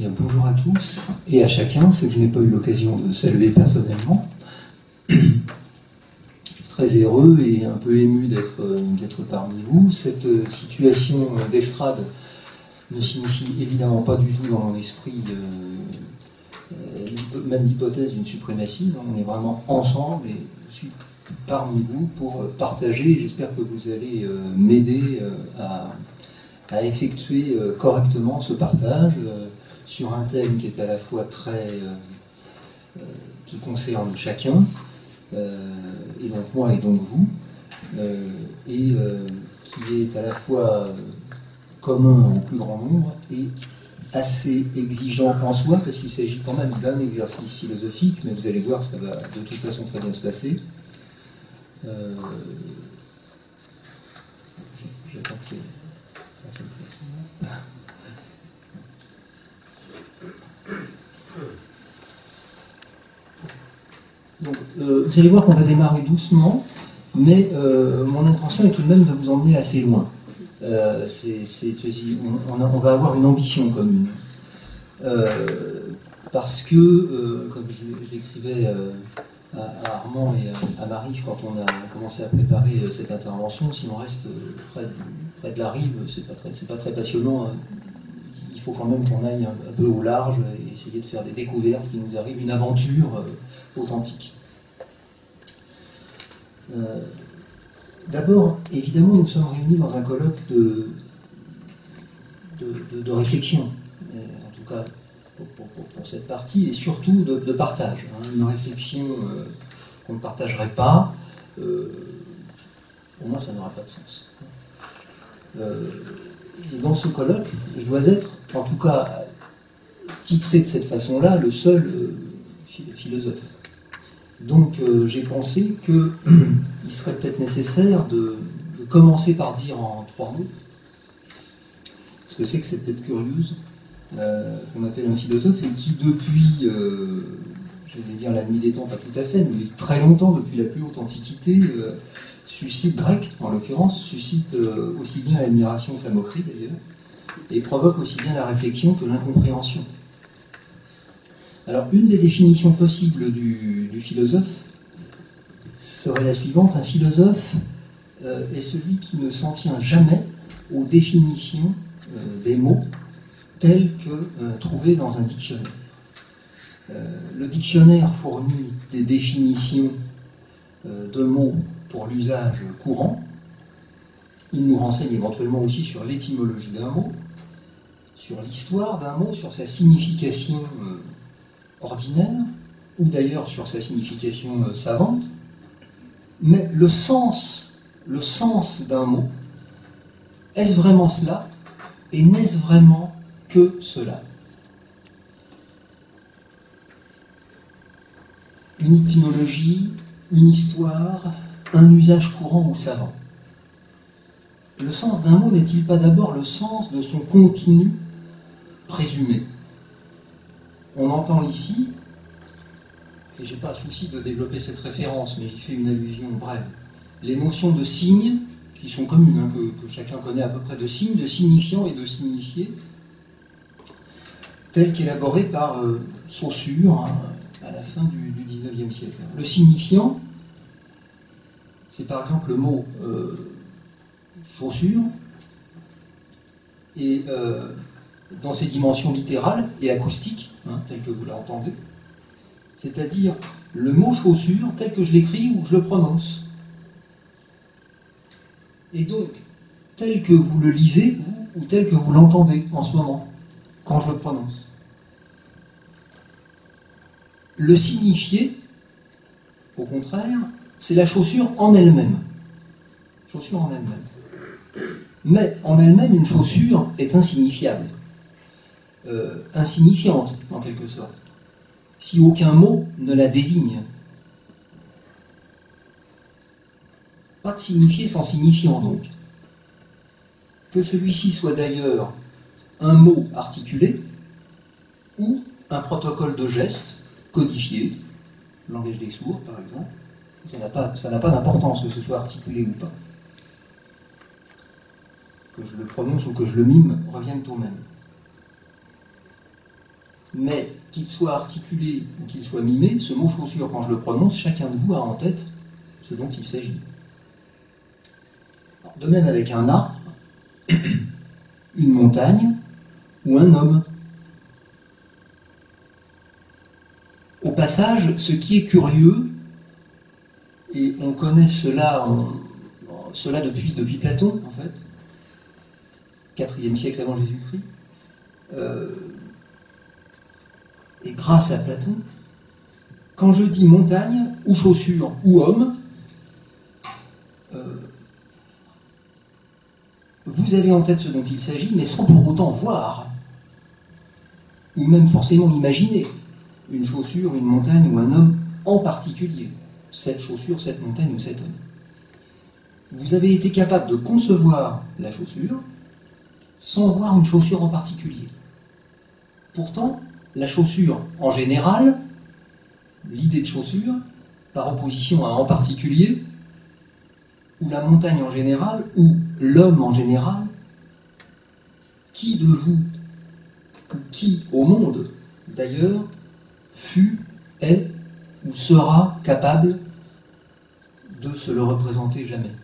Bien, bonjour à tous et à chacun, ceux que je n'ai pas eu l'occasion de saluer personnellement. Je suis très heureux et un peu ému d'être parmi vous. Cette situation d'estrade ne signifie évidemment pas du tout dans mon esprit même l'hypothèse d'une suprématie. On est vraiment ensemble et je suis parmi vous pour partager. J'espère que vous allez m'aider à effectuer correctement ce partage sur un thème qui est à la fois qui concerne chacun, et donc moi et donc vous, et qui est à la fois commun au plus grand nombre et assez exigeant en soi, parce qu'il s'agit quand même d'un exercice philosophique, mais vous allez voir, ça va de toute façon très bien se passer. J'attends que la sensation là. Donc, vous allez voir qu'on va démarrer doucement, mais mon intention est tout de même de vous emmener assez loin. On va avoir une ambition commune. Parce que, comme je l'écrivais à Armand et à Maryse quand on a commencé à préparer cette intervention, si on reste près de la rive, c'est pas très passionnant. Il faut quand même qu'on aille un peu au large et essayer de faire des découvertes qui nous arrivent, une aventure authentique. D'abord, évidemment, nous sommes réunis dans un colloque de réflexion, en tout cas pour cette partie, et surtout de partage. Une réflexion qu'on ne partagerait pas, pour moi, ça n'aura pas de sens. Et dans ce colloque, je dois être, en tout cas, titré de cette façon-là, le seul philosophe. Donc j'ai pensé qu'il serait peut-être nécessaire de commencer par dire en 3 mots ce que c'est que cette bête curieuse qu'on appelle un philosophe et qui depuis, je vais dire la nuit des temps, pas tout à fait, mais très longtemps, depuis la plus haute antiquité, suscite, grecque en l'occurrence, suscite aussi bien l'admiration que la moquerie d'ailleurs, et provoque aussi bien la réflexion que l'incompréhension. Alors, une des définitions possibles du philosophe serait la suivante. Un philosophe est celui qui ne s'en tient jamais aux définitions des mots telles que trouvées dans un dictionnaire. Le dictionnaire fournit des définitions de mots pour l'usage courant. Il nous renseigne éventuellement aussi sur l'étymologie d'un mot, sur l'histoire d'un mot, sur sa signification ordinaire, ou d'ailleurs sur sa signification savante, mais le sens d'un mot, est-ce vraiment cela, et n'est-ce vraiment que cela? Une étymologie, une histoire, un usage courant ou savant. Le sens d'un mot n'est-il pas d'abord le sens de son contenu présumé? On entend ici, et je n'ai pas souci de développer cette référence, mais j'y fais une allusion brève, les notions de signes, qui sont communes, que chacun connaît à peu près, de signes, de signifiant et de signifié, telles qu'élaborées par Saussure à la fin du XIXe siècle. Le signifiant, c'est par exemple le mot chaussure, et dans ses dimensions littérales et acoustiques, tel que vous l'entendez, c'est-à-dire le mot chaussure tel que je l'écris ou je le prononce. Et donc, tel que vous le lisez, vous, ou tel que vous l'entendez en ce moment, quand je le prononce. Le signifié, au contraire, c'est la chaussure en elle-même. Chaussure en elle-même. Mais en elle-même, une chaussure est insignifiable. Insignifiante, en quelque sorte, si aucun mot ne la désigne. Pas de signifié sans signifiant, donc. Que celui-ci soit d'ailleurs un mot articulé ou un protocole de gestes codifié, langage des sourds, par exemple. Ça n'a pas d'importance que ce soit articulé ou pas. Que je le prononce ou que je le mime reviennent au même. mais qu'il soit articulé ou qu'il soit mimé, ce mot chaussure, quand je le prononce, chacun de vous a en tête ce dont il s'agit. De même avec un arbre, une montagne ou un homme. Au passage, ce qui est curieux, et on connaît cela, depuis Platon, en fait, 4e siècle avant Jésus-Christ, et grâce à Platon, quand je dis montagne, ou chaussure, ou homme, vous avez en tête ce dont il s'agit, mais sans pour autant voir, ou même forcément imaginer, une chaussure, une montagne ou un homme en particulier. Cette chaussure, cette montagne ou cet homme. Vous avez été capable de concevoir la chaussure sans voir une chaussure en particulier. Pourtant, la chaussure en général, l'idée de chaussure, par opposition à en particulier, ou la montagne en général, ou l'homme en général, qui de vous, ou qui au monde, d'ailleurs, fut, est ou sera capable de se le représenter jamais.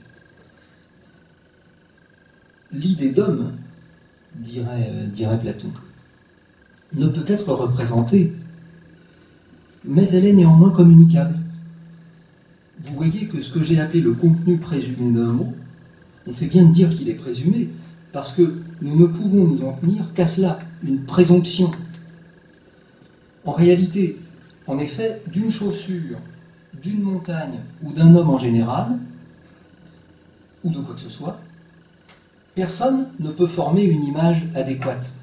L'idée d'homme, dirait Platon, ne peut être représentée, mais elle est néanmoins communicable. Vous voyez que ce que j'ai appelé le contenu présumé d'un mot, on fait bien de dire qu'il est présumé, parce que nous ne pouvons nous en tenir qu'à cela, une présomption. En réalité, en effet, d'une chaussure, d'une montagne ou d'un homme en général, ou de quoi que ce soit, personne ne peut former une image adéquate.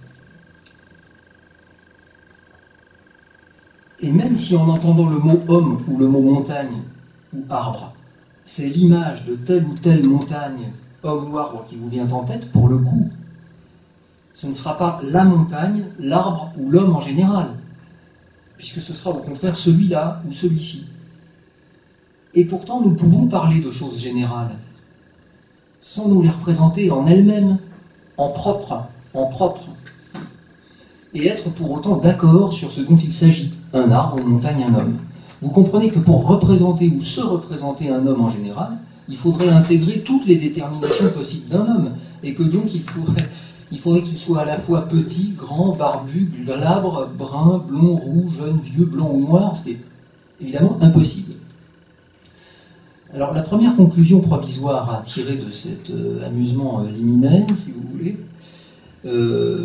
Et même si en entendant le mot homme ou le mot montagne ou arbre, c'est l'image de telle ou telle montagne, homme ou arbre qui vous vient en tête, pour le coup, ce ne sera pas la montagne, l'arbre ou l'homme en général, puisque ce sera au contraire celui-là ou celui-ci. Et pourtant, nous pouvons parler de choses générales, sans nous les représenter en elles-mêmes, en propre, et être pour autant d'accord sur ce dont il s'agit, un arbre, une montagne, un homme. Vous comprenez que pour représenter ou se représenter un homme en général, il faudrait intégrer toutes les déterminations possibles d'un homme, et que donc il faudrait qu'il soit à la fois petit, grand, barbu, glabre, brun, blond, roux, jeune, vieux, blanc ou noir, ce qui est évidemment impossible. Alors la première conclusion provisoire à tirer de cet amusement liminaire, si vous voulez,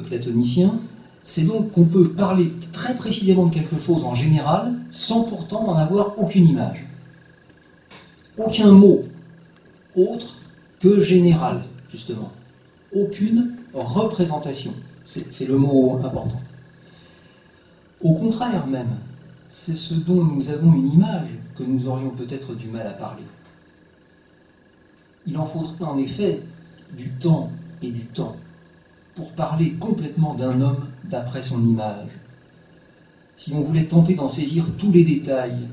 platonicien, c'est donc qu'on peut parler très précisément de quelque chose en général sans pourtant n'en avoir aucune image. Aucun mot autre que général, justement. Aucune représentation. C'est le mot important. Au contraire même, c'est ce dont nous avons une image que nous aurions peut-être du mal à parler. Il en faudrait en effet du temps et du temps pour parler complètement d'un homme d'après son image. Si on voulait tenter d'en saisir tous les détails,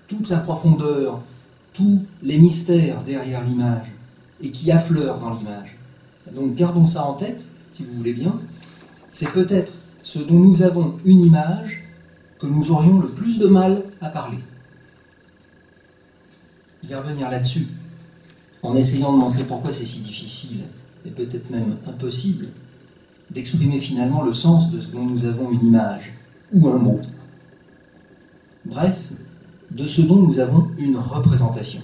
toute la profondeur, tous les mystères derrière l'image, et qui affleurent dans l'image. Donc gardons ça en tête, si vous voulez bien. C'est peut-être ce dont nous avons une image que nous aurions le plus de mal à parler. Je vais revenir là-dessus, en essayant de montrer pourquoi c'est si difficile, et peut-être même impossible, d'exprimer finalement le sens de ce dont nous avons une image, ou un mot. Bref, de ce dont nous avons une représentation.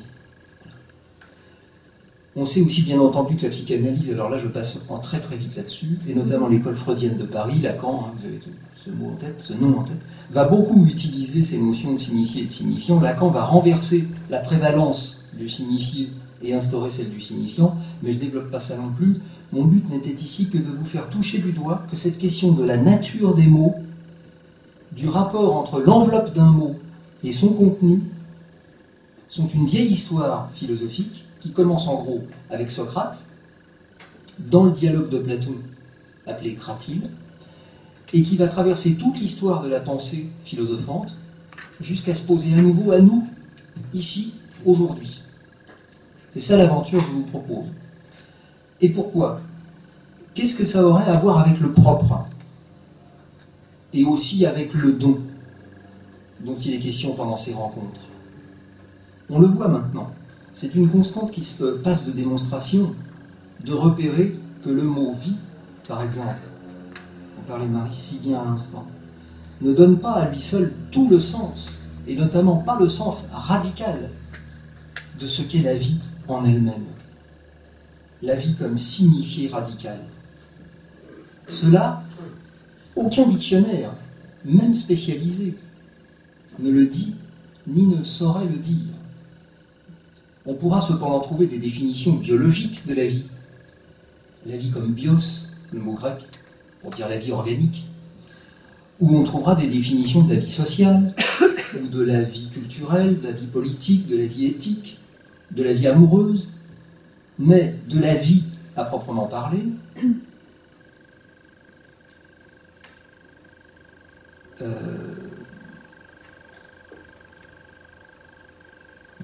On sait aussi bien entendu que la psychanalyse, alors là je passe en très très vite là-dessus, et notamment l'école freudienne de Paris, Lacan, vous avez ce mot en tête, ce nom en tête, va beaucoup utiliser ces notions de signifié et de signifiant. Lacan va renverser la prévalence du signifié et instaurer celle du signifiant, mais je ne développe pas ça non plus. Mon but n'était ici que de vous faire toucher du doigt que cette question de la nature des mots, du rapport entre l'enveloppe d'un mot et son contenu, sont une vieille histoire philosophique qui commence en gros avec Socrate, dans le dialogue de Platon appelé Cratyle, et qui va traverser toute l'histoire de la pensée philosophante jusqu'à se poser à nouveau à nous, ici, aujourd'hui. C'est ça l'aventure que je vous propose. Et pourquoi? Qu'est-ce que ça aurait à voir avec le propre? et aussi avec le don dont il est question pendant ces rencontres. On le voit maintenant. C'est une constante qui se passe de démonstration, de repérer que le mot « vie », par exemple, on parlait Marie si bien à l'instant, ne donne pas à lui seul tout le sens, et notamment pas le sens radical de ce qu'est la vie en elle-même. La vie comme signifié radical. Cela, aucun dictionnaire, même spécialisé, ne le dit ni ne saurait le dire. On pourra cependant trouver des définitions biologiques de la vie. La vie comme bios, le mot grec, pour dire la vie organique. Où on trouvera des définitions de la vie sociale, ou de la vie culturelle, de la vie politique, de la vie éthique, de la vie amoureuse. Mais de la vie à proprement parler,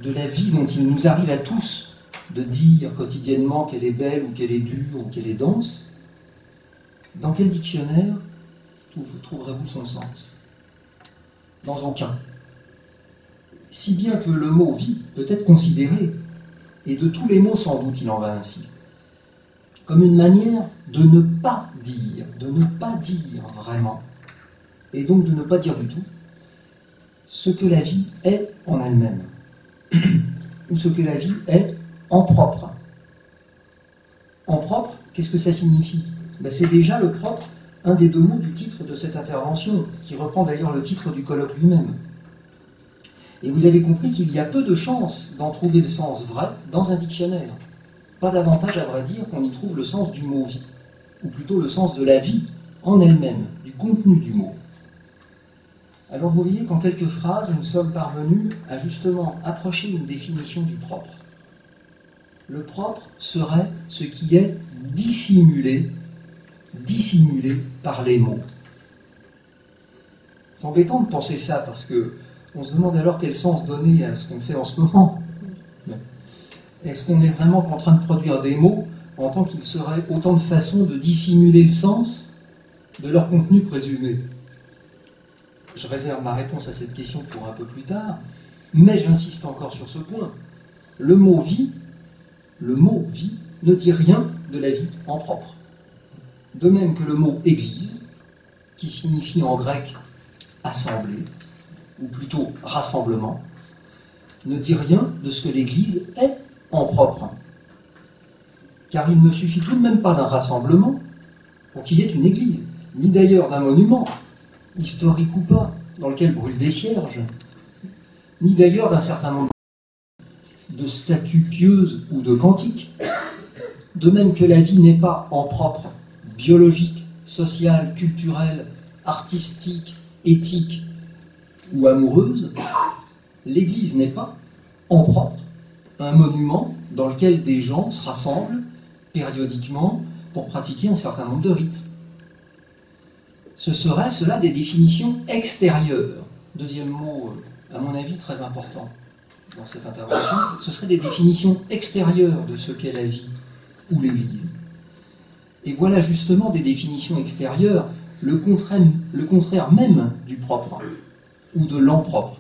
de la vie dont il nous arrive à tous de dire quotidiennement qu'elle est belle ou qu'elle est dure ou qu'elle est dense, dans quel dictionnaire trouverez-vous son sens? Dans aucun. Si bien que le mot « vie » peut être considéré, et de tous les mots sans doute il en va ainsi, comme une manière de ne pas dire vraiment, et donc de ne pas dire du tout, ce que la vie est en elle-même, ou ce que la vie est en propre. En propre, qu'est-ce que ça signifie? C'est déjà le propre, un des deux mots du titre de cette intervention, qui reprend d'ailleurs le titre du colloque lui-même. Et vous avez compris qu'il y a peu de chances d'en trouver le sens vrai dans un dictionnaire. Pas davantage, à vrai dire, qu'on y trouve le sens du mot « vie », ou plutôt le sens de la vie en elle-même, du contenu du mot. Alors vous voyez qu'en quelques phrases, nous sommes parvenus à justement approcher une définition du propre. Le propre serait ce qui est dissimulé par les mots. C'est embêtant de penser ça, parce que on se demande alors quel sens donner à ce qu'on fait en ce moment. Est-ce qu'on est vraiment en train de produire des mots en tant qu'il serait autant de façons de dissimuler le sens de leur contenu présumé? Je réserve ma réponse à cette question pour un peu plus tard, mais j'insiste encore sur ce point. Le mot vie ne dit rien de la vie en propre. De même que le mot église, qui signifie en grec assemblée, ou plutôt rassemblement, ne dit rien de ce que l'Église est en propre. Car il ne suffit tout de même pas d'un rassemblement pour qu'il y ait une Église, ni d'ailleurs d'un monument, historique ou pas, dans lequel brûlent des cierges, ni d'ailleurs d'un certain nombre de statues pieuses ou de cantiques. De même que la vie n'est pas en propre, biologique, sociale, culturelle, artistique, éthique, ou amoureuse, l'Église n'est pas, en propre, un monument dans lequel des gens se rassemblent périodiquement pour pratiquer un certain nombre de rites. Ce serait cela des définitions extérieures. Deuxième mot, à mon avis, très important dans cette intervention, ce serait des définitions extérieures de ce qu'est la vie ou l'Église. Et voilà justement des définitions extérieures, le contraire même du propre, ou de l'en-propre.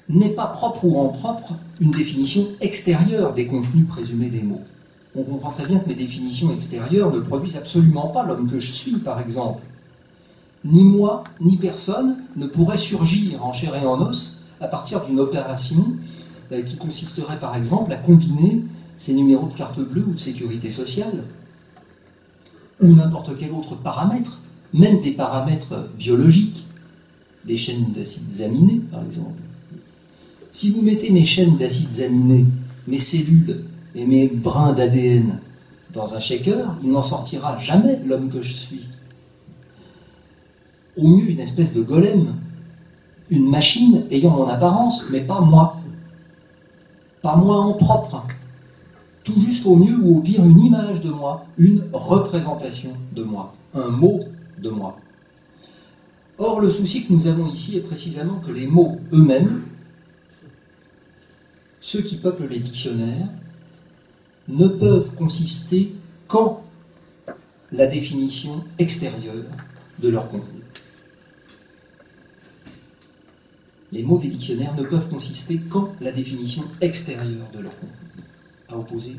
N'est pas propre ou en propre une définition extérieure des contenus présumés des mots. On comprend très bien que mes définitions extérieures ne produisent absolument pas l'homme que je suis, par exemple. Ni moi, ni personne ne pourrait surgir en chair et en os à partir d'une opération qui consisterait, par exemple, à combiner ces numéros de carte bleue ou de sécurité sociale, ou n'importe quel autre paramètre, même des paramètres biologiques, des chaînes d'acides aminés, par exemple. Si vous mettez mes chaînes d'acides aminés, mes cellules et mes brins d'ADN dans un shaker, il n'en sortira jamais l'homme que je suis. Au mieux, une espèce de golem, une machine ayant mon apparence, mais pas moi. Pas moi en propre. Tout juste au mieux ou au pire, une image de moi, une représentation de moi, un mot de moi. Or, le souci que nous avons ici est précisément que les mots eux-mêmes, ceux qui peuplent les dictionnaires, ne peuvent consister qu'en la définition extérieure de leur contenu. Les mots des dictionnaires ne peuvent consister qu'en la définition extérieure de leur contenu, à opposer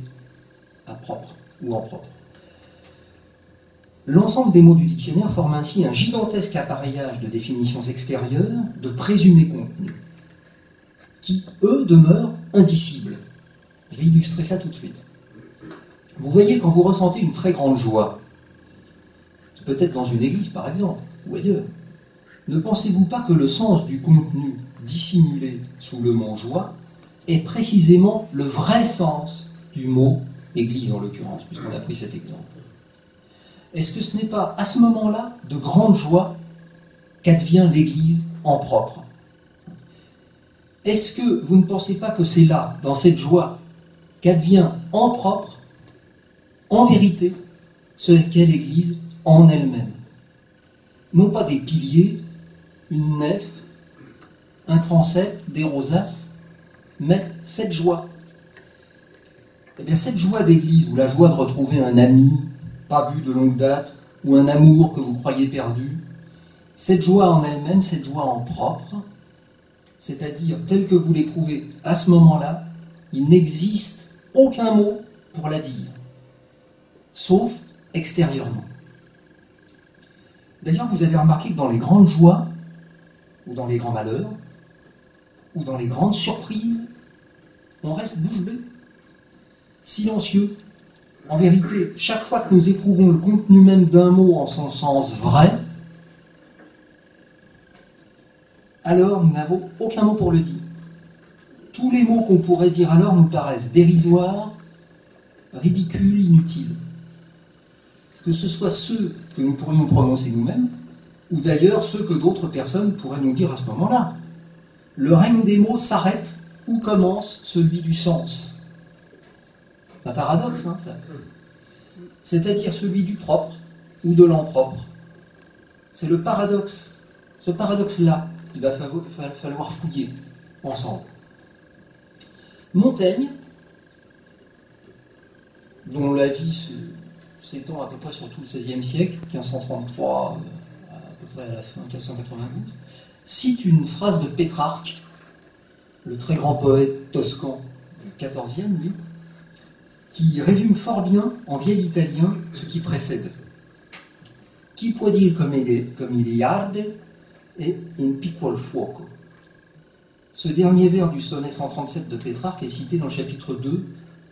à propre ou en propre. L'ensemble des mots du dictionnaire forme ainsi un gigantesque appareillage de définitions extérieures de présumés contenus, qui, eux, demeurent indicibles. Je vais illustrer ça tout de suite. Vous voyez, quand vous ressentez une très grande joie, c'est peut-être dans une église par exemple, ou ailleurs, ne pensez-vous pas que le sens du contenu dissimulé sous le mot joie est précisément le vrai sens du mot église en l'occurrence, puisqu'on a pris cet exemple? Est-ce que ce n'est pas à ce moment-là de grande joie qu'advient l'église en propre? Est-ce que vous ne pensez pas que c'est là, dans cette joie, qu'advient en propre, en vérité, ce qu'est l'église en elle-même? Non pas des piliers, une nef, un transept, des rosaces, mais cette joie. Eh bien, cette joie d'église, ou la joie de retrouver un ami, pas vu de longue date, ou un amour que vous croyez perdu, cette joie en elle-même, cette joie en propre, c'est-à-dire telle que vous l'éprouvez à ce moment-là, il n'existe aucun mot pour la dire, sauf extérieurement. D'ailleurs, vous avez remarqué que dans les grandes joies, ou dans les grands malheurs, ou dans les grandes surprises, on reste bouche bée, silencieux. En vérité, chaque fois que nous éprouvons le contenu même d'un mot en son sens vrai, alors nous n'avons aucun mot pour le dire. Tous les mots qu'on pourrait dire alors nous paraissent dérisoires, ridicules, inutiles. Que ce soit ceux que nous pourrions prononcer nous-mêmes, ou d'ailleurs ceux que d'autres personnes pourraient nous dire à ce moment-là. Le règne des mots s'arrête où commence celui du sens. Un paradoxe, hein, ça. C'est-à-dire celui du propre ou de l'impropre. C'est le paradoxe, ce paradoxe-là, qu'il va falloir fouiller ensemble. Montaigne, dont la vie s'étend à peu près sur tout le XVIe siècle, 1533 à peu près à la fin, 1592, cite une phrase de Pétrarque, le très grand poète toscan du XIVe, lui, qui résume fort bien, en vieil italien, ce qui précède. Chi può dire come il arde et in piccolo fuoco. Ce dernier vers du sonnet 137 de Pétrarque est cité dans le chapitre 2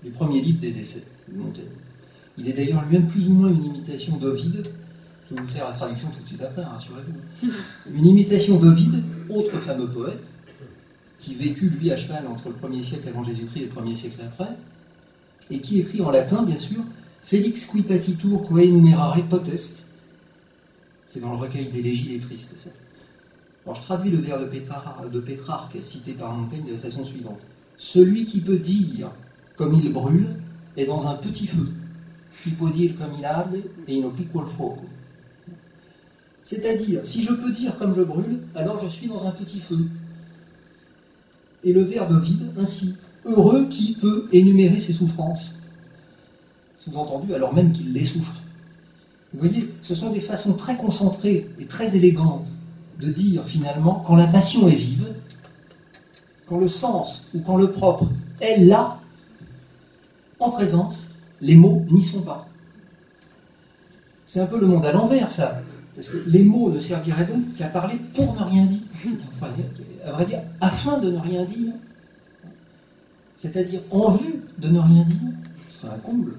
du premier livre des Essais de Montaigne. Il est d'ailleurs lui-même plus ou moins une imitation d'Ovide. Je vais vous faire la traduction tout de suite après, rassurez-vous. Une imitation d'Ovide, autre fameux poète, qui vécut lui à cheval entre le 1er siècle avant Jésus-Christ et le 1er siècle après, et qui écrit en latin, bien sûr, Felix qui patitur quae numerare potest. C'est dans le recueil d'élégies lettristes, ça. Alors je traduis le vers de Pétrarque cité par Montaigne de la façon suivante. Celui qui peut dire comme il brûle est dans un petit feu. Qui peut dire comme il arde et in piccolo fuoco. C'est-à-dire, si je peux dire comme je brûle, alors je suis dans un petit feu. Et le vers d'Ovide, ainsi. Heureux qui peut énumérer ses souffrances. Sous-entendu, alors même qu'il les souffre. Vous voyez, ce sont des façons très concentrées et très élégantes de dire finalement, quand la passion est vive, quand le sens ou quand le propre est là, en présence, les mots n'y sont pas. C'est un peu le monde à l'envers, ça. Parce que les mots ne serviraient donc qu'à parler pour ne rien dire. À vrai dire, afin de ne rien dire. C'est-à-dire en vue de ne rien dire. Ce serait un comble.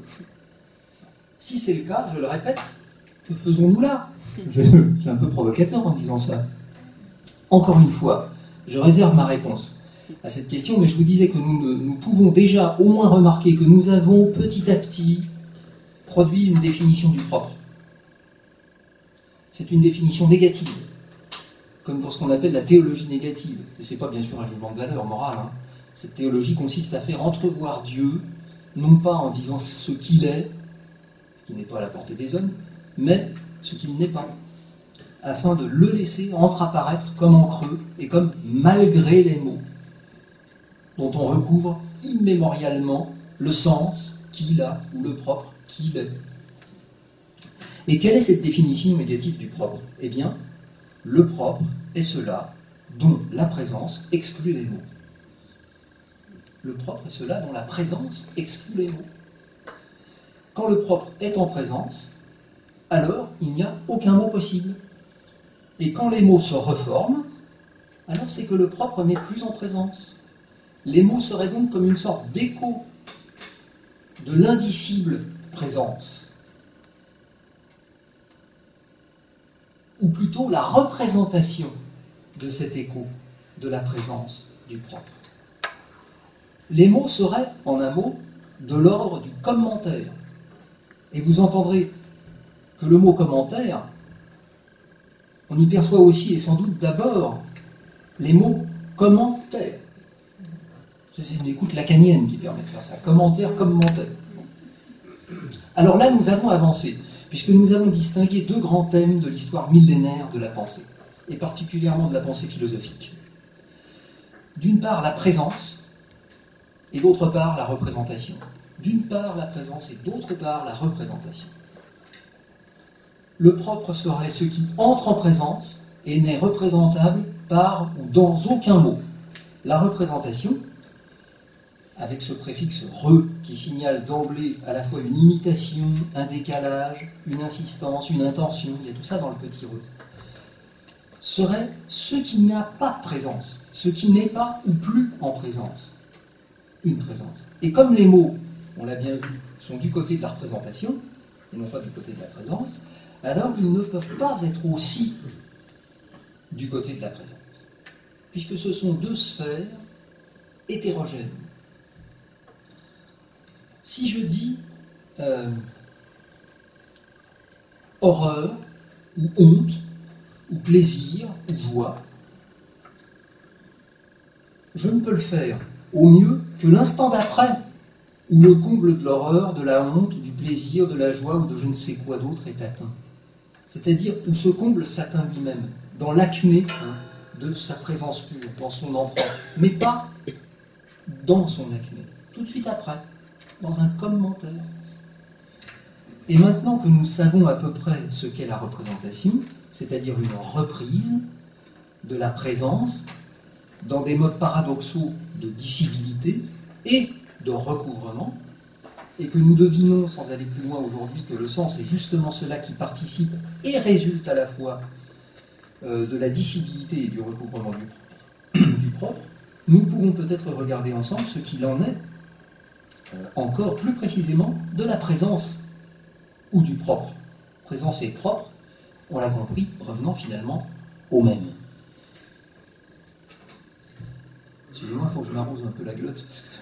Si c'est le cas, je le répète, que faisons-nous là? Je suis un peu provocateur en disant ça. Encore une fois, je réserve ma réponse à cette question, mais je vous disais que nous pouvons déjà au moins remarquer que nous avons petit à petit produit une définition du propre. C'est une définition négative, comme pour ce qu'on appelle la théologie négative. Et ce n'est pas bien sûr un jugement de valeur morale. Hein. Cette théologie consiste à faire entrevoir Dieu, non pas en disant ce qu'il est, ce qui n'est pas à la portée des hommes, mais ce qu'il n'est pas, afin de le laisser entreapparaître comme en creux et comme malgré les mots, dont on recouvre immémorialement le sens qu'il a ou le propre qu'il est. Et quelle est cette définition négative du propre? Eh bien, le propre est cela dont la présence exclut les mots. Le propre est cela dont la présence exclut les mots. Quand le propre est en présence, alors il n'y a aucun mot possible. Et quand les mots se reforment, alors c'est que le propre n'est plus en présence. Les mots seraient donc comme une sorte d'écho de l'indicible présence, ou plutôt la représentation de cet écho de la présence du propre. Les mots seraient, en un mot, de l'ordre du commentaire. Et vous entendrez que le mot commentaire, on y perçoit aussi et sans doute d'abord les mots commentaire. C'est une écoute lacanienne qui permet de faire ça. Commentaire, commentaire. Alors là, nous avons avancé, puisque nous avons distingué deux grands thèmes de l'histoire millénaire de la pensée, et particulièrement de la pensée philosophique. D'une part, la présence, et d'autre part, la représentation. D'une part, la présence, et d'autre part, la représentation. Le propre serait ce qui entre en présence et n'est représentable par ou dans aucun mot. La représentation, avec ce préfixe « re » qui signale d'emblée à la fois une imitation, un décalage, une insistance, une intention, il y a tout ça dans le petit « re », serait ce qui n'a pas de présence, ce qui n'est pas ou plus en présence, une présence. Et comme les mots, on l'a bien vu, sont du côté de la représentation, et non pas du côté de la présence, alors ils ne peuvent pas être aussi du côté de la présence, puisque ce sont deux sphères hétérogènes. Si je dis horreur, ou honte, ou plaisir, ou joie, je ne peux le faire au mieux que l'instant d'après, où le comble de l'horreur, de la honte, du plaisir, de la joie ou de je ne sais quoi d'autre est atteint. C'est-à-dire où ce comble s'atteint lui-même, dans l'acmé de sa présence pure, dans son emprunt, mais pas dans son acmé, tout de suite après, dans un commentaire. Et maintenant que nous savons à peu près ce qu'est la représentation, c'est-à-dire une reprise de la présence dans des modes paradoxaux de dissibilité et de recouvrement, et que nous devinons, sans aller plus loin aujourd'hui, que le sens est justement cela qui participe et résulte à la fois de la dissibilité et du recouvrement du propre, nous pourrons peut-être regarder ensemble ce qu'il en est encore plus précisément de la présence ou du propre. Présence et propre, on l'a compris, revenant finalement au même. Excusez-moi, il faut que je m'arrose un peu la glotte. Parce que...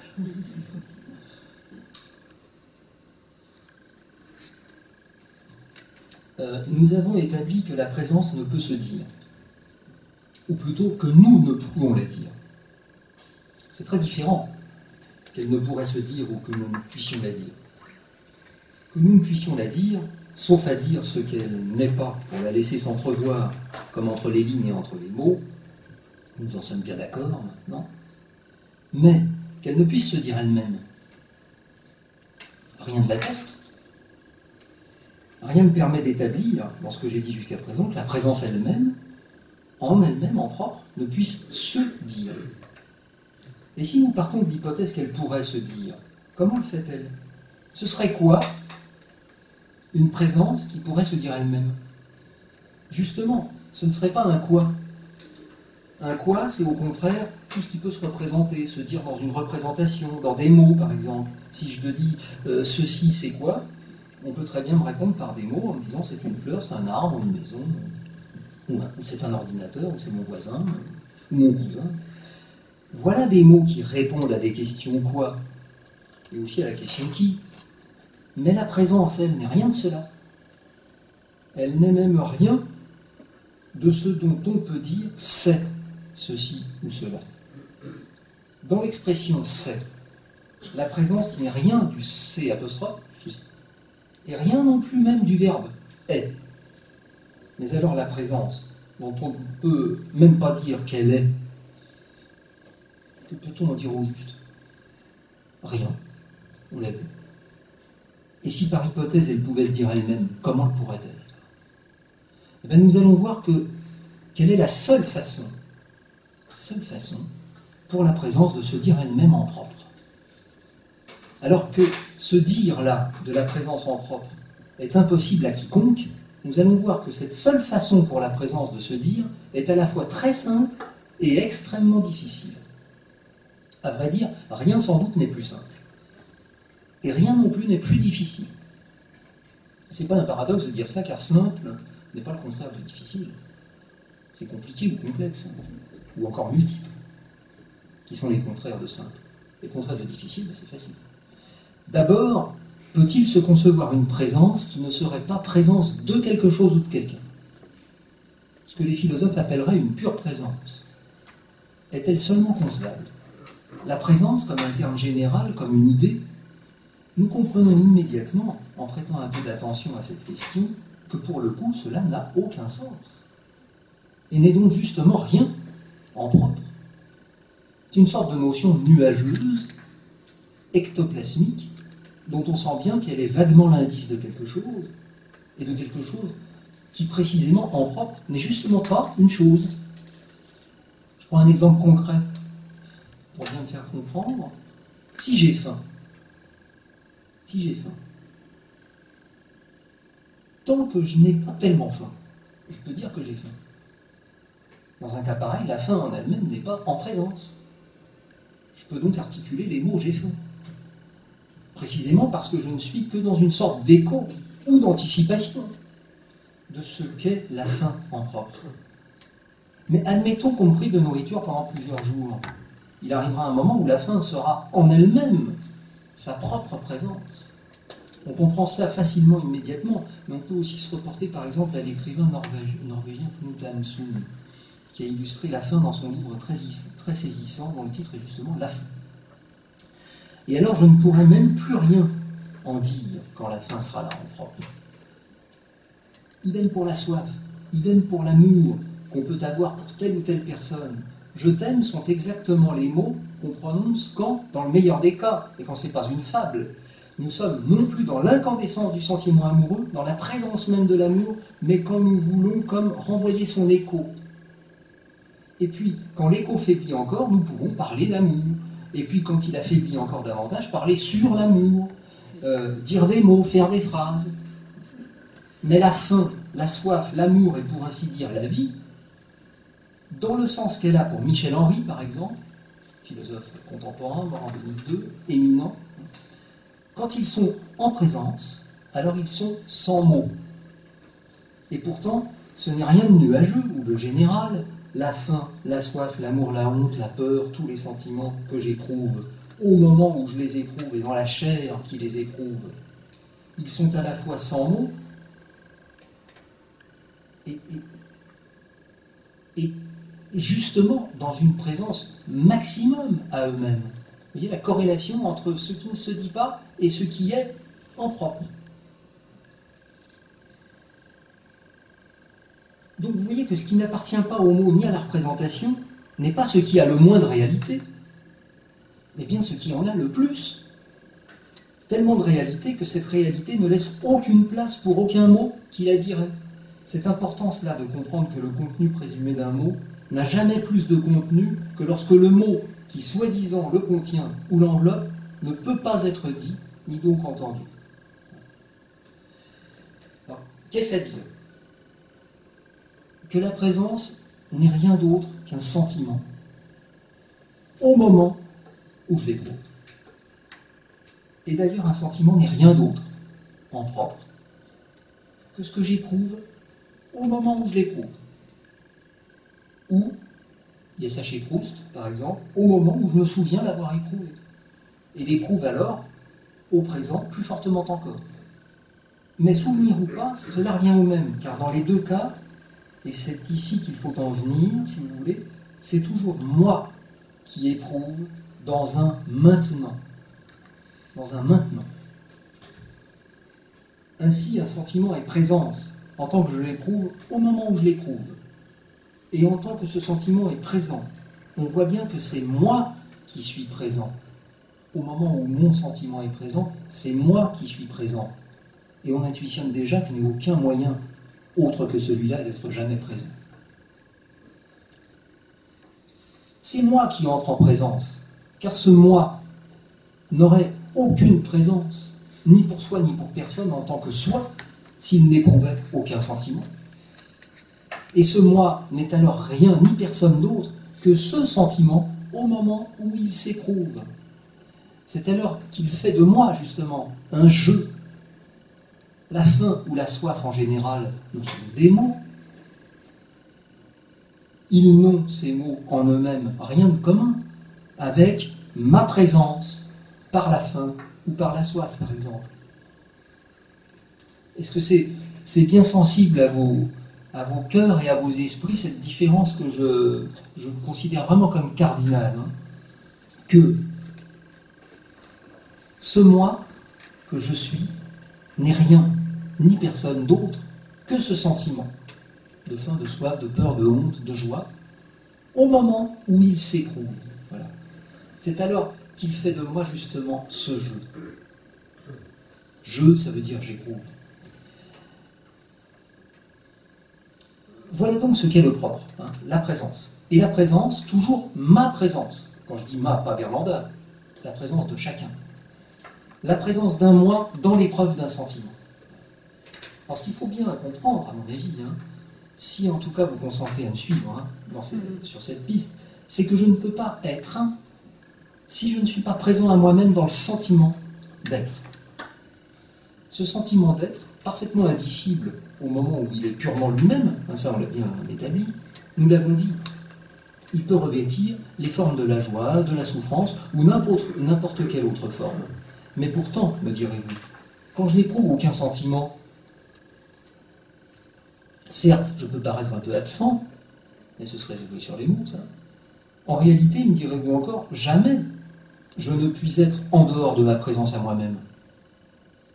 nous avons établi que la présence ne peut se dire, ou plutôt que nous ne pouvons la dire. C'est très différent qu'elle ne pourrait se dire ou que nous ne puissions la dire. Que nous ne puissions la dire, sauf à dire ce qu'elle n'est pas, pour la laisser s'entrevoir comme entre les lignes et entre les mots, nous en sommes bien d'accord maintenant, mais qu'elle ne puisse se dire elle-même. Rien ne l'atteste. Rien ne permet d'établir, dans ce que j'ai dit jusqu'à présent, que la présence elle-même, en propre, ne puisse se dire. Et si nous partons de l'hypothèse qu'elle pourrait se dire, comment le fait-elle? Ce serait quoi une présence qui pourrait se dire elle-même? Justement, ce ne serait pas un quoi. Un quoi, c'est au contraire tout ce qui peut se représenter, se dire dans une représentation, dans des mots par exemple. Si je te dis ceci c'est quoi, on peut très bien me répondre par des mots en me disant c'est une fleur, c'est un arbre, une maison, ou c'est un ordinateur, ou c'est mon voisin, ou mon cousin. Voilà des mots qui répondent à des questions quoi, et aussi à la question qui. Mais la présence, elle, n'est rien de cela. Elle n'est même rien de ce dont on peut dire c'est ceci ou cela. Dans l'expression c'est, la présence n'est rien du c'est apostrophe, ceci, et rien non plus même du verbe est. Mais alors la présence, dont on ne peut même pas dire qu'elle est, que peut-on en dire au juste? Rien, on l'a vu. Et si par hypothèse elle pouvait se dire elle-même, comment le pourrait-elle? Eh bien, nous allons voir quelle est la seule façon pour la présence de se dire elle-même en propre. Alors que ce dire-là de la présence en propre est impossible à quiconque, nous allons voir que cette seule façon pour la présence de se dire est à la fois très simple et extrêmement difficile. À vrai dire, rien sans doute n'est plus simple. Et rien non plus n'est plus difficile. Ce n'est pas un paradoxe de dire ça, car simple n'est pas le contraire de difficile. C'est compliqué ou complexe, ou encore multiple, qui sont les contraires de simple. Les contraires de difficile, c'est facile. D'abord, peut-il se concevoir une présence qui ne serait pas présence de quelque chose ou de quelqu'un? Ce que les philosophes appelleraient une pure présence. Est-elle seulement concevable? La présence, comme un terme général, comme une idée, nous comprenons immédiatement, en prêtant un peu d'attention à cette question, que pour le coup, cela n'a aucun sens. Et n'est donc justement rien en propre. C'est une sorte de notion nuageuse, ectoplasmique, dont on sent bien qu'elle est vaguement l'indice de quelque chose, et de quelque chose qui, précisément, en propre, n'est justement pas une chose. Je prends un exemple concret, pour bien me faire comprendre. Si j'ai faim, tant que je n'ai pas tellement faim, je peux dire que j'ai faim. Dans un cas pareil, la faim en elle-même n'est pas en présence. Je peux donc articuler les mots « j'ai faim ». Précisément parce que je ne suis que dans une sorte d'écho ou d'anticipation de ce qu'est la faim en propre. Mais admettons qu'on me prive de nourriture pendant plusieurs jours. Il arrivera un moment où la faim sera en elle-même sa propre présence. On comprend ça facilement, immédiatement, mais on peut aussi se reporter par exemple à l'écrivain norvégien Knut Hamsun, qui a illustré la faim dans son livre très saisissant, dont le titre est justement « La faim ». Et alors je ne pourrai même plus rien en dire quand la faim sera là en propre. Idem pour la soif, idem pour l'amour qu'on peut avoir pour telle ou telle personne. Je t'aime sont exactement les mots qu'on prononce quand, dans le meilleur des cas, et quand ce n'est pas une fable, nous sommes non plus dans l'incandescence du sentiment amoureux, dans la présence même de l'amour, mais quand nous voulons comme renvoyer son écho. Et puis, quand l'écho faiblit encore, nous pouvons parler d'amour. Et puis, quand il affaiblit encore davantage, parler sur l'amour, dire des mots, faire des phrases. Mais la faim, la soif, l'amour et pour ainsi dire la vie, dans le sens qu'elle a pour Michel Henry, par exemple, philosophe contemporain, mort en 2002, éminent, quand ils sont en présence, alors ils sont sans mots. Et pourtant, ce n'est rien de nuageux ou de général. La faim, la soif, l'amour, la honte, la peur, tous les sentiments que j'éprouve au moment où je les éprouve et dans la chair qui les éprouve, ils sont à la fois sans mots et justement dans une présence maximum à eux-mêmes. Vous voyez la corrélation entre ce qui ne se dit pas et ce qui est en propre. Donc vous voyez que ce qui n'appartient pas aux mots ni à la représentation n'est pas ce qui a le moins de réalité, mais bien ce qui en a le plus. Tellement de réalité que cette réalité ne laisse aucune place pour aucun mot qui la dirait. C'est important cela de comprendre que le contenu présumé d'un mot n'a jamais plus de contenu que lorsque le mot qui soi-disant le contient ou l'enveloppe ne peut pas être dit, ni donc entendu. Alors, qu'est-ce à dire? Que la présence n'est rien d'autre qu'un sentiment, au moment où je l'éprouve. Et d'ailleurs, un sentiment n'est rien d'autre, en propre, que ce que j'éprouve au moment où je l'éprouve. Ou, il y a ça chez Proust, par exemple, au moment où je me souviens l'avoir éprouvé. Et l'éprouve alors, au présent, plus fortement encore. Mais souvenir ou pas, cela revient au même, car dans les deux cas, et c'est ici qu'il faut en venir, si vous voulez, c'est toujours moi qui éprouve dans un maintenant. Dans un maintenant. Ainsi, un sentiment est présence, en tant que je l'éprouve au moment où je l'éprouve. Et en tant que ce sentiment est présent, on voit bien que c'est moi qui suis présent. au moment où mon sentiment est présent, c'est moi qui suis présent. Et on intuitionne déjà qu'il n'y a aucun moyen autre que celui-là d'être jamais présent. C'est moi qui entre en présence, car ce moi n'aurait aucune présence, ni pour soi ni pour personne en tant que soi, s'il n'éprouvait aucun sentiment. Et ce moi n'est alors rien ni personne d'autre que ce sentiment au moment où il s'éprouve. C'est alors qu'il fait de moi, justement, un jeu. La faim ou la soif, en général, ne sont des mots. Ils n'ont, ces mots, en eux-mêmes, rien de commun avec ma présence par la faim ou par la soif, par exemple. Est-ce que c'est bien sensible à vos cœurs et à vos esprits, cette différence que je considère vraiment comme cardinale, hein, que ce moi que je suis n'est rien, ni personne d'autre que ce sentiment de faim, de soif, de peur, de honte, de joie, au moment où il s'éprouve. Voilà. C'est alors qu'il fait de moi justement ce jeu. Je, ça veut dire j'éprouve. Voilà donc ce qu'est le propre, hein, la présence. Et la présence, toujours ma présence. Quand je dis ma, pas Berlanda, la présence de chacun. La présence d'un moi dans l'épreuve d'un sentiment. Alors ce qu'il faut bien comprendre, à mon avis, hein, si en tout cas vous consentez à me suivre hein, sur cette piste, c'est que je ne peux pas être si je ne suis pas présent à moi-même dans le sentiment d'être. Ce sentiment d'être, parfaitement indicible au moment où il est purement lui-même, hein, ça on l'a bien établi, nous l'avons dit, il peut revêtir les formes de la joie, de la souffrance ou n'importe quelle autre forme. Mais pourtant, me direz-vous, quand je n'éprouve aucun sentiment, certes, je peux paraître un peu absent, mais ce serait jouer sur les mots, ça. En réalité, me direz-vous encore, jamais je ne puis être en dehors de ma présence à moi-même.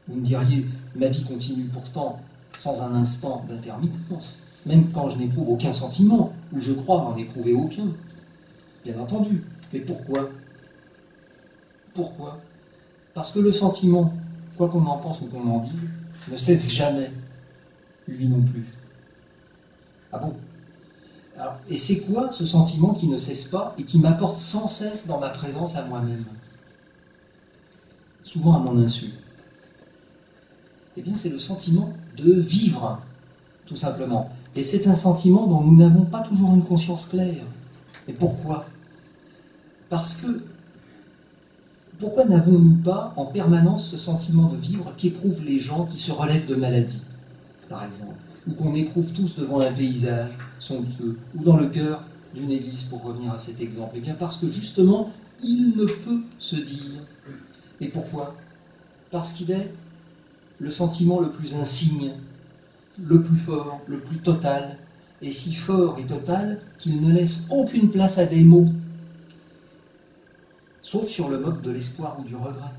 Vous me diriez, ma vie continue pourtant sans un instant d'intermittence, même quand je n'éprouve aucun sentiment, ou je crois n'en éprouver aucun. Bien entendu. Mais pourquoi ? Pourquoi ? Parce que le sentiment, quoi qu'on en pense ou qu'on en dise, ne cesse jamais, lui non plus. Ah bon ? Alors, et c'est quoi ce sentiment qui ne cesse pas et qui m'apporte sans cesse dans ma présence à moi-même ? Souvent à mon insu. Eh bien, c'est le sentiment de vivre, tout simplement. Et c'est un sentiment dont nous n'avons pas toujours une conscience claire. Et pourquoi ? Parce que, pourquoi n'avons-nous pas en permanence ce sentiment de vivre qu'éprouvent les gens qui se relèvent de maladies, par exemple, ou qu'on éprouve tous devant un paysage somptueux, ou dans le cœur d'une église, pour revenir à cet exemple ? Eh bien, parce que justement, il ne peut se dire. Et pourquoi ? Parce qu'il est le sentiment le plus insigne, le plus fort, le plus total, et si fort et total qu'il ne laisse aucune place à des mots, sauf sur le mode de l'espoir ou du regret.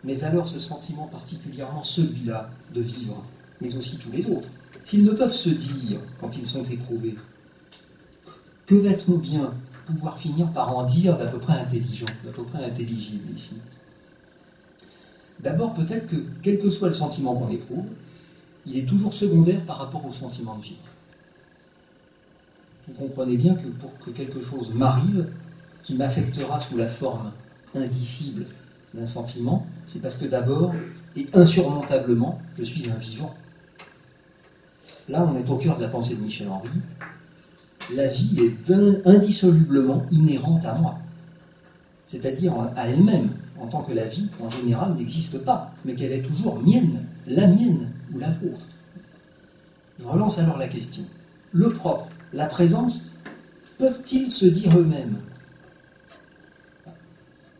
Mais alors ce sentiment particulièrement celui-là de vivre, mais aussi tous les autres, s'ils ne peuvent se dire quand ils sont éprouvés, que va-t-on bien pouvoir finir par en dire d'à peu près intelligent, d'à peu près intelligible ici ? D'abord, peut-être que, quel que soit le sentiment qu'on éprouve, il est toujours secondaire par rapport au sentiment de vivre. Vous comprenez bien que pour que quelque chose m'arrive, qui m'affectera sous la forme indicible d'un sentiment, c'est parce que d'abord, et insurmontablement, je suis un vivant. Là, on est au cœur de la pensée de Michel Henry. La vie est indissolublement inhérente à moi, c'est-à-dire à elle-même, en tant que la vie, en général, n'existe pas, mais qu'elle est toujours mienne, la mienne ou la vôtre. Je relance alors la question. Le propre, la présence, peuvent-ils se dire eux-mêmes ?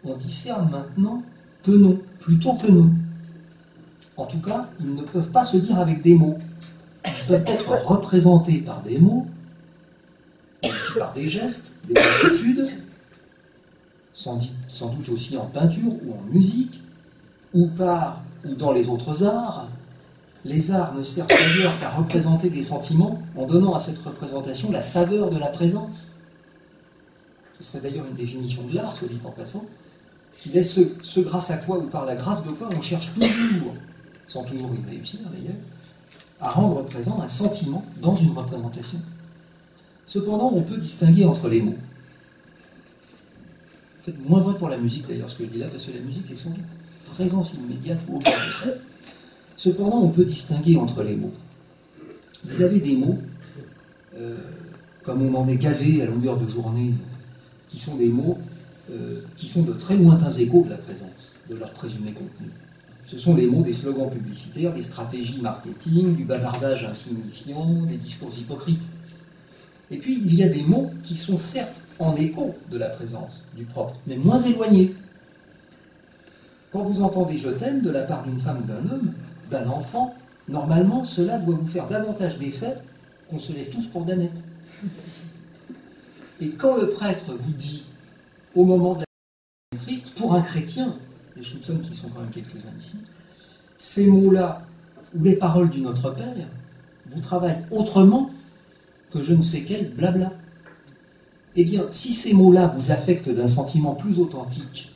On discerne maintenant que non, plutôt que non. En tout cas, ils ne peuvent pas se dire avec des mots. Ils peuvent être représentés par des mots, mais aussi par des gestes, des attitudes, sans doute aussi en peinture ou en musique, ou dans les autres arts. Les arts ne servent d'ailleurs qu'à représenter des sentiments en donnant à cette représentation la saveur de la présence. Ce serait d'ailleurs une définition de l'art, soit dit en passant. qu'il est ce grâce à quoi ou par la grâce de quoi on cherche toujours, sans toujours y réussir d'ailleurs, à rendre présent un sentiment dans une représentation. Cependant, on peut distinguer entre les mots. Peut-être moins vrai pour la musique d'ailleurs, ce que je dis là, parce que la musique est sans doute présence immédiate ou au bord de ça. Cependant, on peut distinguer entre les mots. Vous avez des mots, comme on en est gavé à longueur de journée, qui sont des mots qui sont de très lointains échos de la présence, de leur présumé contenu. Ce sont les mots des slogans publicitaires, des stratégies marketing, du bavardage insignifiant, des discours hypocrites. Et puis, il y a des mots qui sont certes en écho de la présence, du propre, mais moins éloignés. Quand vous entendez « je t'aime » de la part d'une femme ou d'un homme, d'un enfant, normalement, cela doit vous faire davantage d'effet qu'on se lève tous pour Danette. Et quand le prêtre vous dit, au moment de la Christ, pour un chrétien, et je soupçonne qu'ils sont quand même quelques-uns ici, ces mots-là, ou les paroles du Notre Père, vous travaillent autrement que je ne sais quel blabla. Eh bien, si ces mots-là vous affectent d'un sentiment plus authentique,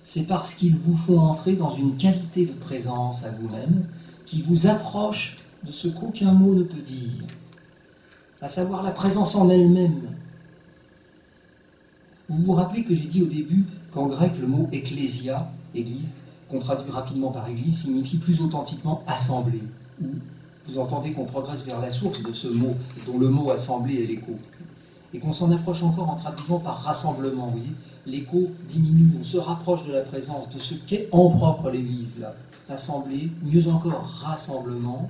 c'est parce qu'ils vous font entrer dans une qualité de présence à vous-même qui vous approche de ce qu'aucun mot ne peut dire, à savoir la présence en elle-même. Vous vous rappelez que j'ai dit au début qu'en grec, le mot ecclésia, église, qu'on traduit rapidement par église, signifie plus authentiquement assemblée. Ou vous entendez qu'on progresse vers la source de ce mot, dont le mot assemblée est l'écho. Et qu'on s'en approche encore en traduisant par rassemblement, vous voyez. L'écho diminue, on se rapproche de la présence, de ce qu'est en propre l'église, là. Assemblée, mieux encore, rassemblement.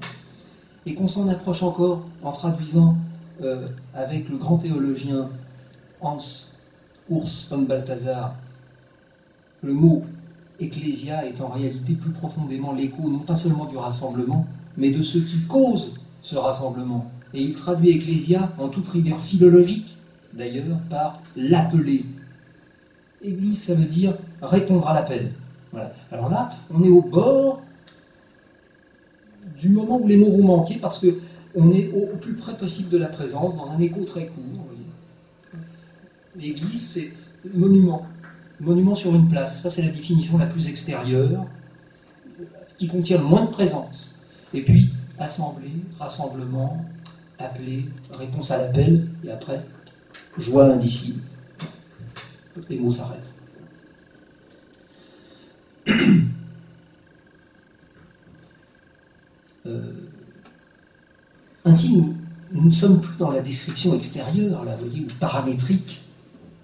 Et qu'on s'en approche encore en traduisant avec le grand théologien Hans Urs von Balthasar, le mot ecclésia est en réalité plus profondément l'écho, non pas seulement du rassemblement, mais de ce qui cause ce rassemblement. Et il traduit ecclésia en toute rigueur philologique, d'ailleurs, par l'appeler. Église, ça veut dire répondre à l'appel. Voilà. Alors là, on est au bord du moment où les mots vont manquer, parce qu'on est au plus près possible de la présence, dans un écho très court. L'église, c'est monument. Monument sur une place. Ça, c'est la définition la plus extérieure, qui contient le moins de présence. Et puis, assemblée, rassemblement, appeler, réponse à l'appel, et après, joie indicible. Les mots s'arrêtent. Ainsi, nous ne sommes plus dans la description extérieure, là, vous voyez, ou paramétrique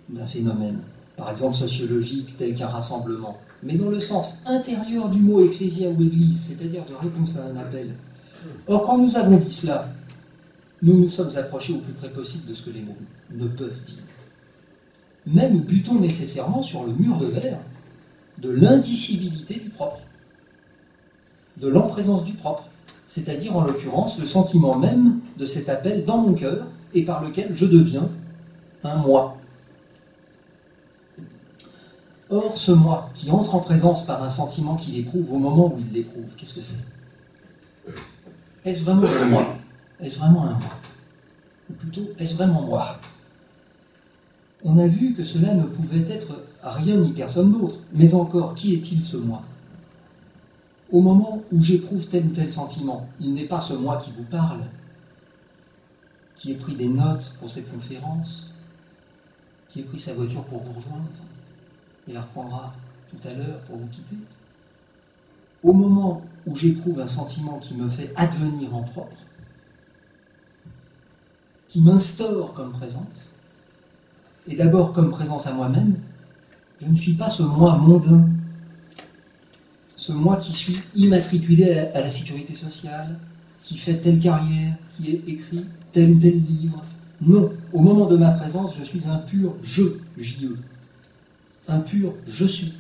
d'un phénomène, par exemple sociologique, tel qu'un rassemblement, mais dans le sens intérieur du mot ecclésia ou église, c'est-à-dire de réponse à un appel. Or, quand nous avons dit cela, nous nous sommes approchés au plus près possible de ce que les mots ne peuvent dire. Mais nous butons nécessairement sur le mur de verre de l'indicibilité du propre, de l'emprésence du propre, c'est-à-dire en l'occurrence le sentiment même de cet appel dans mon cœur et par lequel je deviens un moi. Or, ce moi qui entre en présence par un sentiment qu'il éprouve au moment où il l'éprouve, qu'est-ce que c'est? Est-ce vraiment un moi? Est-ce vraiment un moi? Ou plutôt, est-ce vraiment moi? On a vu que cela ne pouvait être rien ni personne d'autre, mais encore, qui est-il ce moi? Au moment où j'éprouve tel ou tel sentiment, il n'est pas ce moi qui vous parle, qui ait pris des notes pour cette conférence, qui ait pris sa voiture pour vous rejoindre, et la reprendra tout à l'heure pour vous quitter. Au moment où j'éprouve un sentiment qui me fait advenir en propre, qui m'instaure comme présence, et d'abord comme présence à moi-même, je ne suis pas ce moi mondain, ce moi qui suis immatriculé à la sécurité sociale, qui fait telle carrière, qui écrit tel ou tel livre. Non, au moment de ma présence, je suis un pur je, J-E. Un pur je suis.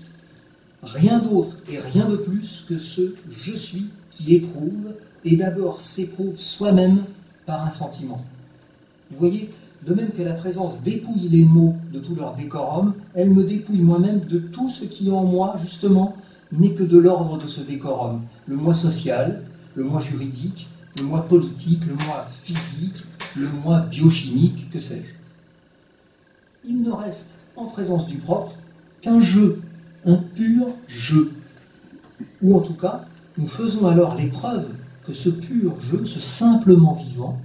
Rien d'autre et rien de plus que ce je suis qui éprouve, et d'abord s'éprouve soi-même par un sentiment. Vous voyez, de même que la présence dépouille les mots de tout leur décorum, elle me dépouille moi-même de tout ce qui en moi, justement, n'est que de l'ordre de ce décorum. Le moi social, le moi juridique, le moi politique, le moi physique, le moi biochimique, que sais-je. Il ne reste en présence du propre qu'un je, un pur jeu. Ou en tout cas, nous faisons alors l'épreuve que ce pur jeu, ce simplement vivant,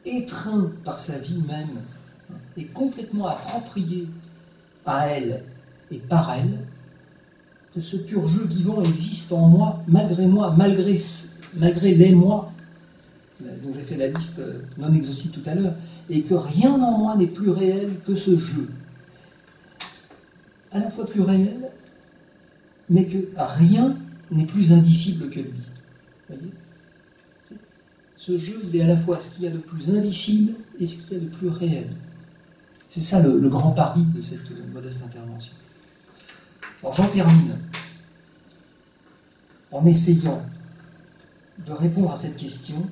étreint par sa vie même, est complètement approprié à elle et par elle, que ce pur jeu vivant existe en moi, malgré les moi, dont j'ai fait la liste non exhaustive tout à l'heure, et que rien en moi n'est plus réel que ce jeu. À la fois plus réel, mais que rien n'est plus indicible que lui. Voyez ? Ce jeu, il est à la fois ce qu'il y a de plus indicible et ce qu'il y a de plus réel. C'est ça le grand pari de cette modeste intervention. Alors j'en termine en essayant de répondre à cette question,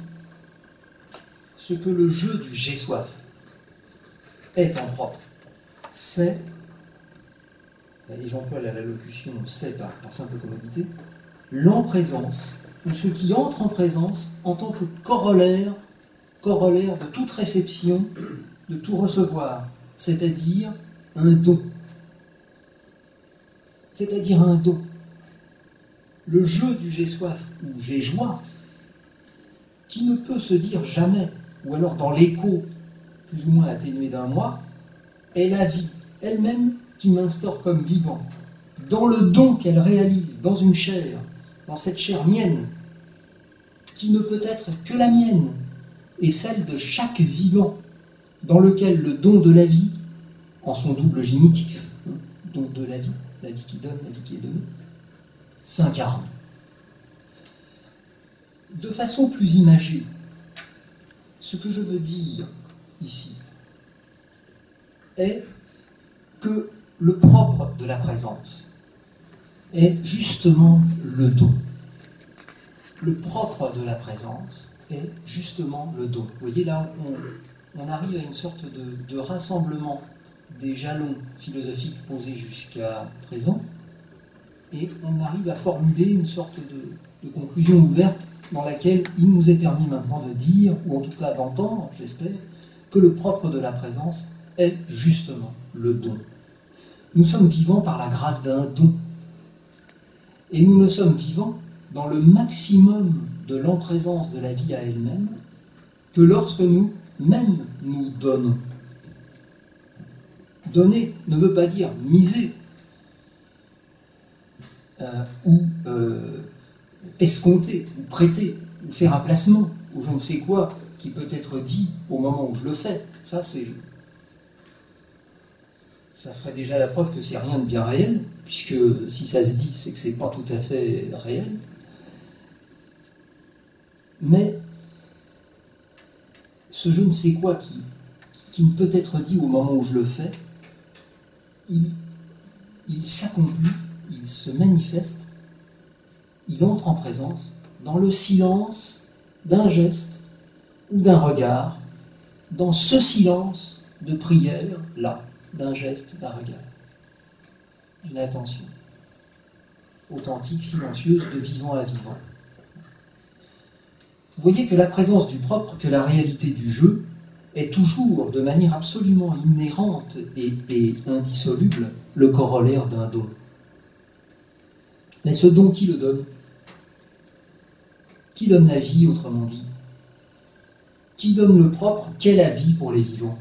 ce que le jeu du j'ai soif est en propre, c'est, et j'emploie la locution c'est par simple commodité, l'en-présence, ou ce qui entre en présence en tant que corollaire de toute réception, de tout recevoir, c'est-à-dire un don. C'est-à-dire un don. Le jeu du j'ai soif ou j'ai joie, qui ne peut se dire jamais, ou alors dans l'écho plus ou moins atténué d'un moi, est la vie elle-même qui m'instaure comme vivant. Dans le don qu'elle réalise dans une chair, dans cette chair mienne, qui ne peut être que la mienne, et celle de chaque vivant, dans lequel le don de la vie, en son double génitif, don de la vie qui donne, la vie qui est donnée, s'incarne. De façon plus imagée, ce que je veux dire ici est que le propre de la présence est justement le don. Le propre de la présence est justement le don. Vous voyez, là, on arrive à une sorte de rassemblement des jalons philosophiques posés jusqu'à présent, et on arrive à formuler une sorte de conclusion ouverte dans laquelle il nous est permis maintenant de dire, ou en tout cas d'entendre, j'espère, que le propre de la présence est justement le don. Nous sommes vivants par la grâce d'un don. Et nous ne sommes vivants dans le maximum de l'en-présence de la vie à elle-même que lorsque nous-mêmes nous donnons. Donner ne veut pas dire miser ou escompter ou prêter ou faire un placement ou je ne sais quoi qui peut être dit au moment où je le fais. Ça ferait déjà la preuve que c'est rien de bien réel, puisque si ça se dit, c'est que c'est pas tout à fait réel. Mais ce je ne sais quoi qui ne peut être dit au moment où je le fais, il s'accomplit, il se manifeste, il entre en présence dans le silence d'un geste ou d'un regard, dans ce silence de prière, là, d'un geste, d'un regard, d'une attention authentique, silencieuse, de vivant à vivant. Vous voyez que la présence du propre, que la réalité du jeu, est toujours, de manière absolument inhérente et indissoluble, le corollaire d'un don. Mais ce don, qui le donne? Qui donne la vie, autrement dit? Qui donne le propre? Qu'est la vie pour les vivants?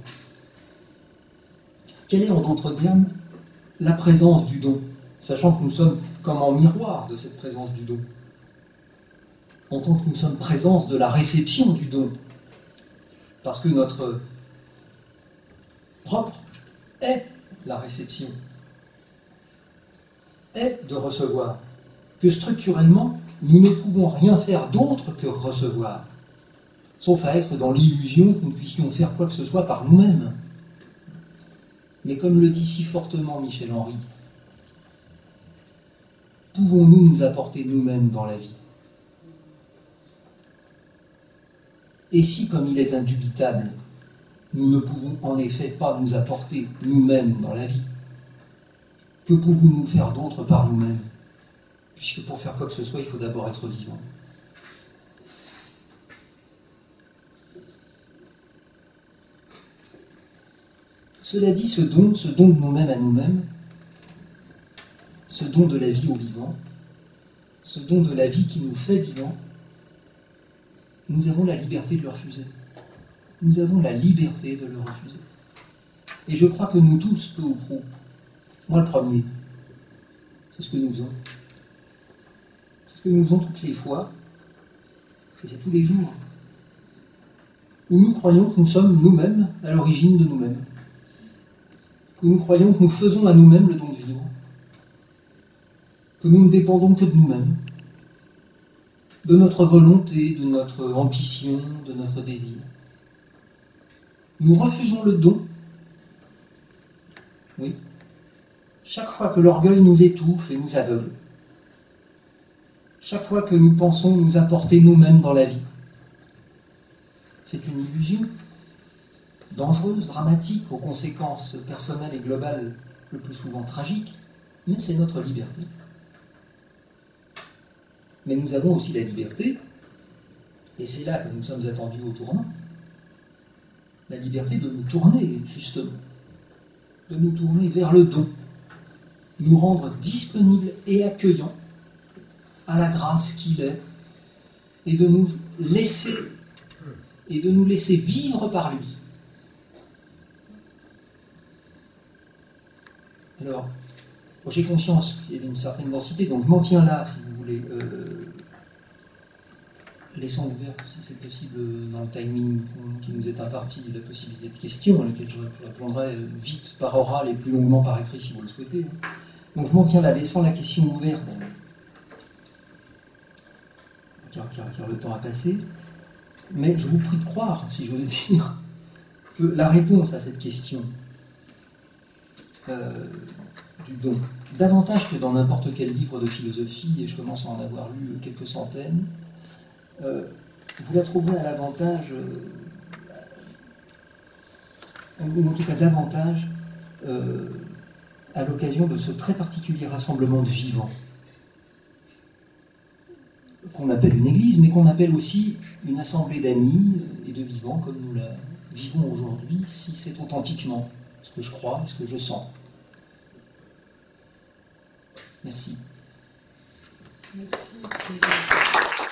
Quelle est, en d'autres termes, la présence du don, sachant que nous sommes comme en miroir de cette présence du don, en tant que nous sommes présence de la réception du don, parce que notre propre est la réception, est de recevoir, que structurellement, nous ne pouvons rien faire d'autre que recevoir, sauf à être dans l'illusion que nous puissions faire quoi que ce soit par nous-mêmes. Mais comme le dit si fortement Michel Henry, pouvons-nous nous apporter nous-mêmes dans la vie? Et si, comme il est indubitable, nous ne pouvons en effet pas nous apporter nous-mêmes dans la vie, que pouvons-nous faire d'autre par nous-mêmes? Puisque pour faire quoi que ce soit, il faut d'abord être vivant. Cela dit, ce don de nous-mêmes à nous-mêmes, ce don de la vie aux vivants, ce don de la vie qui nous fait vivants, nous avons la liberté de le refuser. Nous avons la liberté de le refuser. Et je crois que nous tous, peu ou prou, moi le premier, c'est ce que nous faisons. C'est ce que nous faisons toutes les fois, et c'est tous les jours, où nous croyons que nous sommes nous-mêmes à l'origine de nous-mêmes, que nous croyons que nous faisons à nous-mêmes le don de vivre, que nous ne dépendons que de nous-mêmes, de notre volonté, de notre ambition, de notre désir. Nous refusons le don, oui, chaque fois que l'orgueil nous étouffe et nous aveugle, chaque fois que nous pensons nous apporter nous-mêmes dans la vie. C'est une illusion dangereuse, dramatique, aux conséquences personnelles et globales le plus souvent tragiques, mais c'est notre liberté. Mais nous avons aussi la liberté, et c'est là que nous sommes attendus au tournant, la liberté de nous tourner, justement, de nous tourner vers le don, nous rendre disponibles et accueillants à la grâce qu'il est, et de nous laisser vivre par lui. Alors, j'ai conscience qu'il y a une certaine densité, donc je m'en tiens là, si vous voulez, laissant ouvert, si c'est possible, dans le timing qui nous est imparti, la possibilité de questions, à laquelle je répondrai vite par oral et plus longuement par écrit si vous le souhaitez. Donc je m'en tiens là, laissant la question ouverte, car le temps a passé, mais je vous prie de croire, si j'ose dire, que la réponse à cette question du don, davantage que dans n'importe quel livre de philosophie, et je commence à en avoir lu quelques centaines, vous la trouverez à l'avantage, ou en tout cas davantage, à l'occasion de ce très particulier rassemblement de vivants, qu'on appelle une église, mais qu'on appelle aussi une assemblée d'amis et de vivants, comme nous la vivons aujourd'hui, si c'est authentiquement ce que je crois, ce que je sens. Merci. Merci.